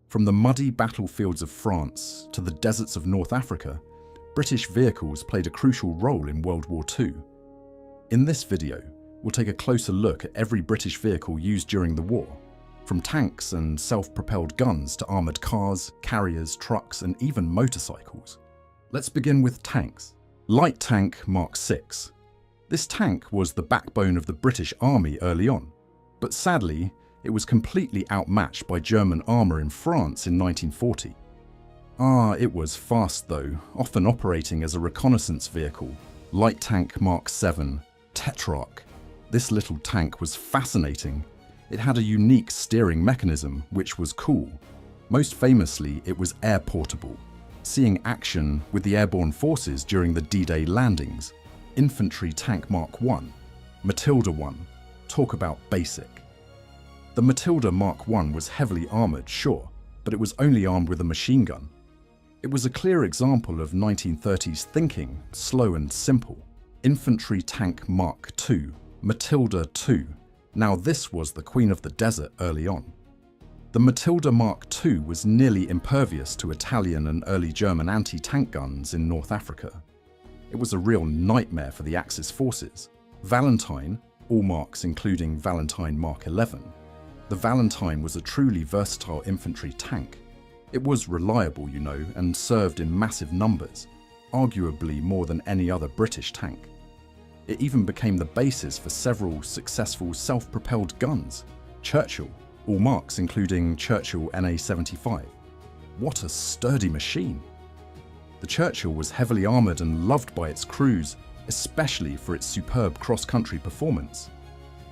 From the muddy battlefields of France to the deserts of North Africa, British vehicles played a crucial role in World War II. In this video, we'll take a closer look at every British vehicle used during the war, from tanks and self-propelled guns to armoured cars, carriers, trucks, and even motorcycles. Let's begin with tanks. Light Tank Mark VI. This tank was the backbone of the British Army early on, but sadly, it was completely outmatched by German armour in France in 1940. It was fast though, often operating as a reconnaissance vehicle. Light Tank Mark VII, Tetrarch. This little tank was fascinating. It had a unique steering mechanism, which was cool. Most famously, it was air-portable, seeing action with the airborne forces during the D-Day landings. Infantry Tank Mark I, Matilda I. Talk about basic. The Matilda Mark I was heavily armoured, sure, but it was only armed with a machine gun. It was a clear example of 1930s thinking, slow and simple. Infantry Tank Mark II, Matilda II. Now this was the queen of the desert early on. The Matilda Mark II was nearly impervious to Italian and early German anti-tank guns in North Africa. It was a real nightmare for the Axis forces. Valentine, all marks including Valentine Mark XI. The Valentine was a truly versatile infantry tank. It was reliable, you know, and served in massive numbers, arguably more than any other British tank. It even became the basis for several successful self-propelled guns. Churchill, all marks including Churchill NA-75. What a sturdy machine! The Churchill was heavily armoured and loved by its crews, especially for its superb cross-country performance.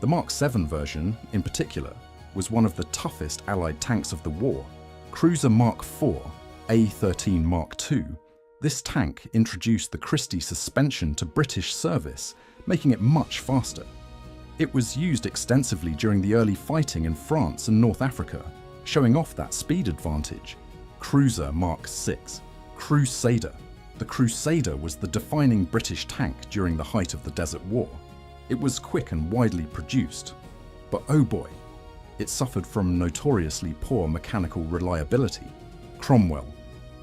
The Mark VII version, in particular, was one of the toughest Allied tanks of the war. Cruiser Mark IV, A-13 Mark II. This tank introduced the Christie suspension to British service, making it much faster. It was used extensively during the early fighting in France and North Africa, showing off that speed advantage. Cruiser Mark VI, Crusader. The Crusader was the defining British tank during the height of the Desert War. It was quick and widely produced, but oh boy, it suffered from notoriously poor mechanical reliability. Cromwell.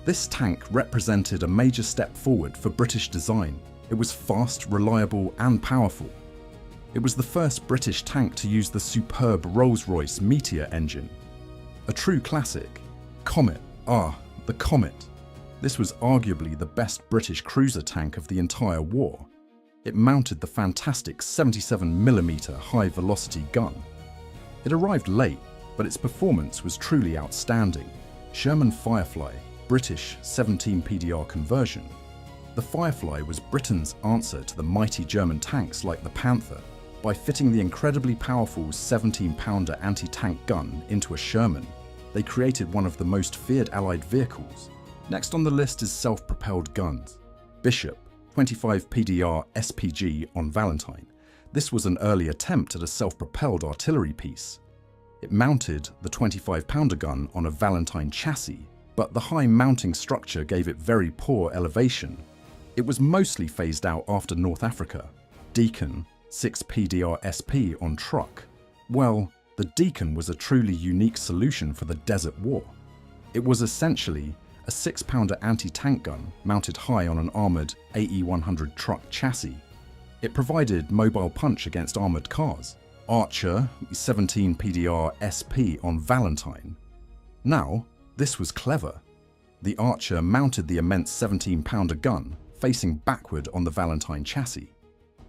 This tank represented a major step forward for British design. It was fast, reliable, and powerful. It was the first British tank to use the superb Rolls-Royce Meteor engine. A true classic. Comet. The Comet. This was arguably the best British cruiser tank of the entire war. It mounted the fantastic 77mm high-velocity gun. It arrived late, but its performance was truly outstanding. Sherman Firefly, British 17 PDR conversion. The Firefly was Britain's answer to the mighty German tanks like the Panther. By fitting the incredibly powerful 17-pounder anti-tank gun into a Sherman, they created one of the most feared Allied vehicles. Next on the list is self-propelled guns. Bishop, 25 PDR SPG on Valentine. This was an early attempt at a self-propelled artillery piece. It mounted the 25-pounder gun on a Valentine chassis, but the high mounting structure gave it very poor elevation. It was mostly phased out after North Africa. Deacon, 6 PDR SP on truck. Well, the Deacon was a truly unique solution for the Desert War. It was essentially a 6-pounder anti-tank gun mounted high on an armoured AE-100 truck chassis. It provided mobile punch against armoured cars. Archer, 17 PDR SP on Valentine. Now, this was clever. The Archer mounted the immense 17-pounder gun facing backward on the Valentine chassis.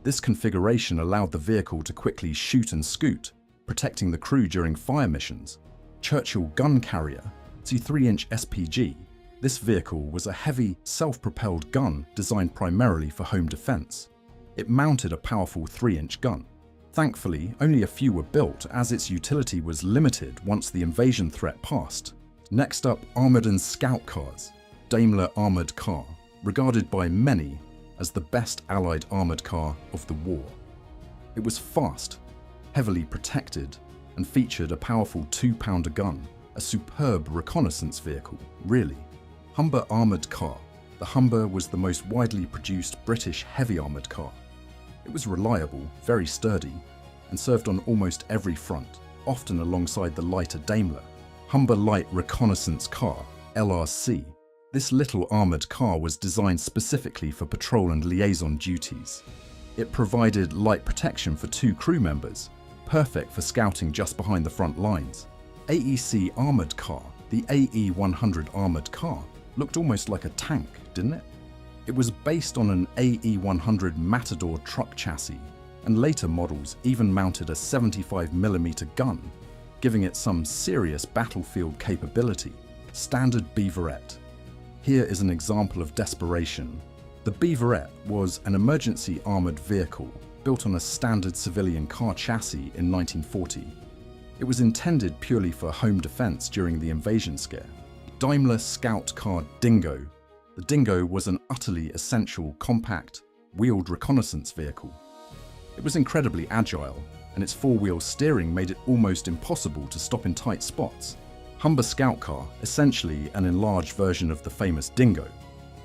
This configuration allowed the vehicle to quickly shoot and scoot, protecting the crew during fire missions. Churchill Gun Carrier, 3-inch SPG. This vehicle was a heavy, self-propelled gun designed primarily for home defense. It mounted a powerful 3-inch gun. Thankfully, only a few were built as its utility was limited once the invasion threat passed. Next up, armoured and scout cars. Daimler Armoured Car, regarded by many as the best Allied armoured car of the war. It was fast, heavily protected, and featured a powerful 2-pounder gun, a superb reconnaissance vehicle, really. Humber Armoured Car. The Humber was the most widely produced British heavy armoured car. It was reliable, very sturdy, and served on almost every front, often alongside the lighter Daimler. Humber Light Reconnaissance Car, LRC. This little armoured car was designed specifically for patrol and liaison duties. It provided light protection for 2 crew members, perfect for scouting just behind the front lines. AEC armoured car, the AE-100 armoured car, looked almost like a tank, didn't it? It was based on an AE-100 Matador truck chassis, and later models even mounted a 75mm gun, giving it some serious battlefield capability. Standard Beaverette. Here is an example of desperation. The Beaverette was an emergency armoured vehicle built on a standard civilian car chassis in 1940. It was intended purely for home defence during the invasion scare. Daimler Scout Car Dingo. The Dingo was an utterly essential, compact, wheeled reconnaissance vehicle. It was incredibly agile, and its 4-wheel steering made it almost impossible to stop in tight spots. Humber Scout Car, essentially an enlarged version of the famous Dingo.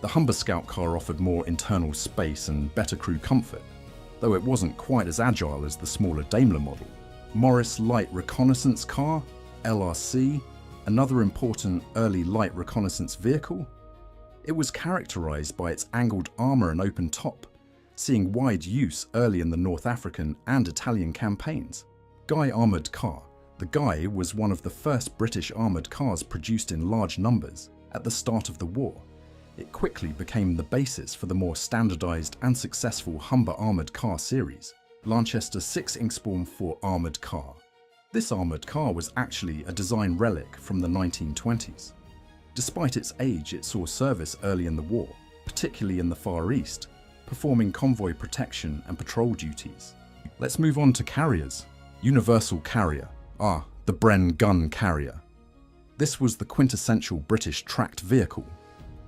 The Humber Scout Car offered more internal space and better crew comfort, though it wasn't quite as agile as the smaller Daimler model. Morris Light Reconnaissance Car, LRC, another important early light reconnaissance vehicle. It was characterized by its angled armor and open top, seeing wide use early in the North African and Italian campaigns. Guy Armored Car. The Guy was one of the first British armoured cars produced in large numbers at the start of the war. It quickly became the basis for the more standardised and successful Humber armoured car series, Lanchester 6 Inchspawn 4 armoured car. This armoured car was actually a design relic from the 1920s. Despite its age, it saw service early in the war, particularly in the Far East, performing convoy protection and patrol duties. Let's move on to carriers. Universal Carrier. The Bren Gun Carrier. This was the quintessential British tracked vehicle.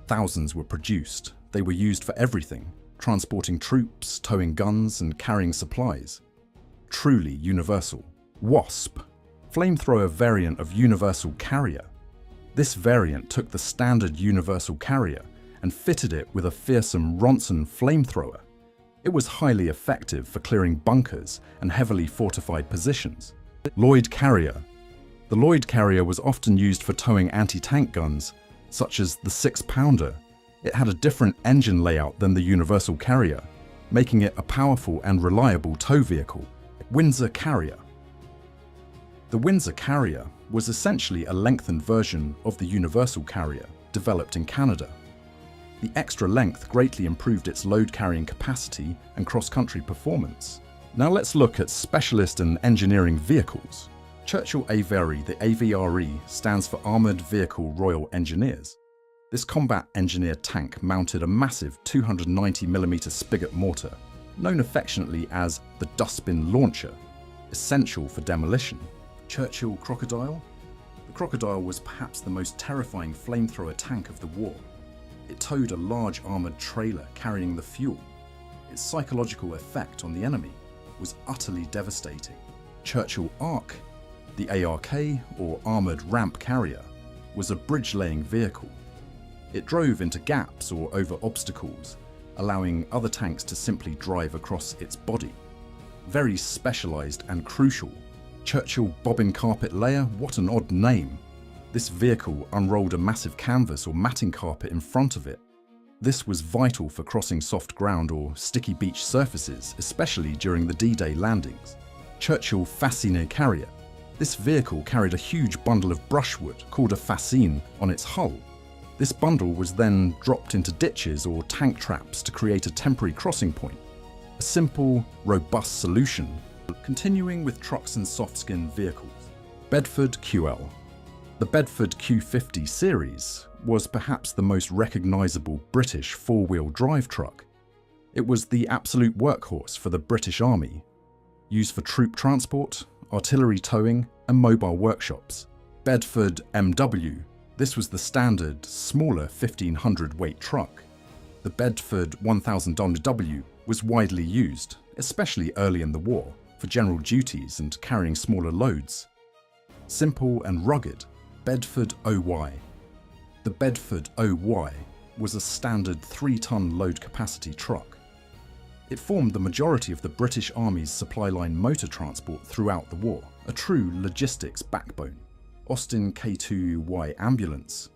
Thousands were produced. They were used for everything, transporting troops, towing guns, and carrying supplies. Truly universal. Wasp. Flamethrower variant of Universal Carrier. This variant took the standard Universal Carrier and fitted it with a fearsome Ronson flamethrower. It was highly effective for clearing bunkers and heavily fortified positions. Lloyd Carrier. The Lloyd Carrier was often used for towing anti-tank guns, such as the 6-pounder. It had a different engine layout than the Universal Carrier, making it a powerful and reliable tow vehicle. Windsor Carrier. The Windsor Carrier was essentially a lengthened version of the Universal Carrier, developed in Canada. The extra length greatly improved its load-carrying capacity and cross-country performance. Now let's look at specialist and engineering vehicles. Churchill Aviary, the AVRE, stands for Armoured Vehicle Royal Engineers. This combat engineered tank mounted a massive 290mm spigot mortar, known affectionately as the dustbin launcher, essential for demolition. Churchill Crocodile. The Crocodile was perhaps the most terrifying flamethrower tank of the war. It towed a large armoured trailer carrying the fuel. Its psychological effect on the enemy was utterly devastating. Churchill Ark. The ARK, or Armoured Ramp Carrier, was a bridge-laying vehicle. It drove into gaps or over obstacles, allowing other tanks to simply drive across its body. Very specialised and crucial. Churchill Bobbin Carpet Layer, what an odd name. This vehicle unrolled a massive canvas or matting carpet in front of it. This was vital for crossing soft ground or sticky beach surfaces, especially during the D-Day landings. Churchill Fascine Carrier. This vehicle carried a huge bundle of brushwood called a fascine on its hull. This bundle was then dropped into ditches or tank traps to create a temporary crossing point. A simple, robust solution. Continuing with trucks and soft-skin vehicles. Bedford QL. The Bedford Q50 series was perhaps the most recognisable British four-wheel drive truck. It was the absolute workhorse for the British Army, used for troop transport, artillery towing, and mobile workshops. Bedford MW. This was the standard, smaller 1500 weight truck. The Bedford 1000W was widely used, especially early in the war, for general duties and carrying smaller loads. Simple and rugged. Bedford OY. The Bedford OY was a standard 3-ton load capacity truck. It formed the majority of the British Army's supply line motor transport throughout the war, a true logistics backbone. Austin K2Y ambulance,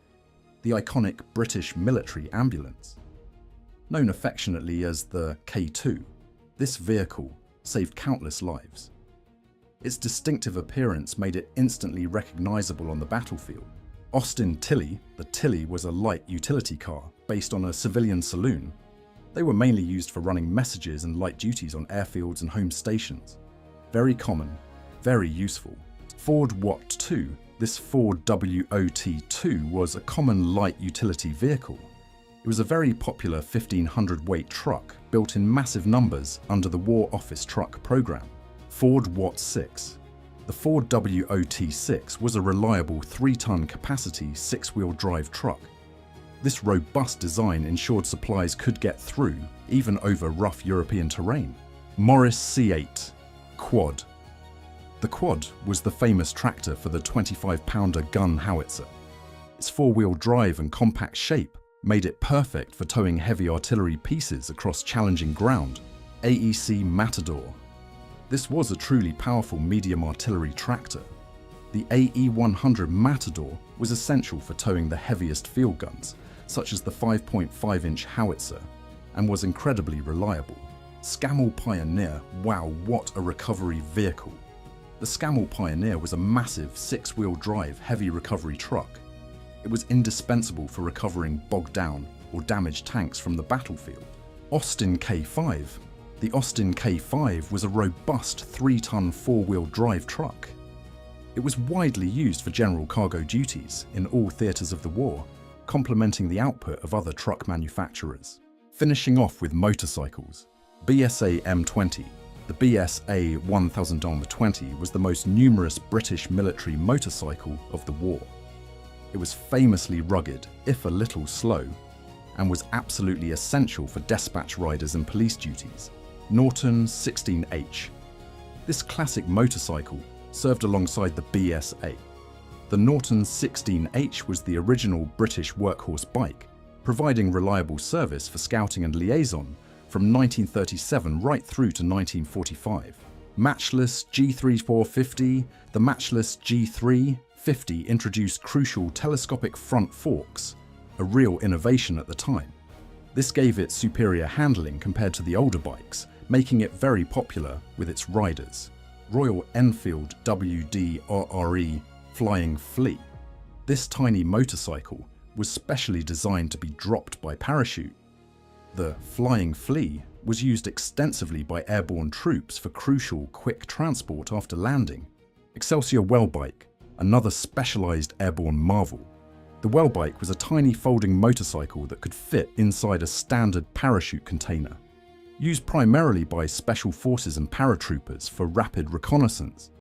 the iconic British military ambulance. Known affectionately as the K2, this vehicle saved countless lives. Its distinctive appearance made it instantly recognizable on the battlefield. Austin Tilly, the Tilly was a light utility car based on a civilian saloon. They were mainly used for running messages and light duties on airfields and home stations. Very common, very useful. Ford WOT 2. This Ford WOT2 was a common light utility vehicle. It was a very popular 1,500 weight truck built in massive numbers under the War Office Truck program. Ford WOT 6. The Ford WOT6 was a reliable 3-ton capacity 6-wheel drive truck. This robust design ensured supplies could get through, even over rough European terrain. Morris C8 Quad. The Quad was the famous tractor for the 25-pounder gun howitzer. Its 4-wheel drive and compact shape made it perfect for towing heavy artillery pieces across challenging ground. AEC Matador. This was a truly powerful medium artillery tractor. The AE100 Matador was essential for towing the heaviest field guns, such as the 5.5-inch howitzer, and was incredibly reliable. Scammell Pioneer, wow, what a recovery vehicle. The Scammell Pioneer was a massive 6-wheel drive heavy recovery truck. It was indispensable for recovering bogged down or damaged tanks from the battlefield. Austin K5. The Austin K5 was a robust 3-ton 4-wheel drive truck. It was widely used for general cargo duties in all theatres of the war, complementing the output of other truck manufacturers. Finishing off with motorcycles. BSA M20. The BSA 1000-20 was the most numerous British military motorcycle of the war. It was famously rugged, if a little slow, and was absolutely essential for dispatch riders and police duties. Norton 16H. This classic motorcycle served alongside the BSA. The Norton 16H was the original British workhorse bike, providing reliable service for scouting and liaison from 1937 right through to 1945. Matchless G3450. The Matchless G350 introduced crucial telescopic front forks, a real innovation at the time. This gave it superior handling compared to the older bikes, making it very popular with its riders. Royal Enfield WD-RRE Flying Flea. This tiny motorcycle was specially designed to be dropped by parachute. The Flying Flea was used extensively by airborne troops for crucial quick transport after landing. Excelsior Wellbike, another specialized airborne marvel. The Wellbike was a tiny folding motorcycle that could fit inside a standard parachute container. Used primarily by special forces and paratroopers for rapid reconnaissance.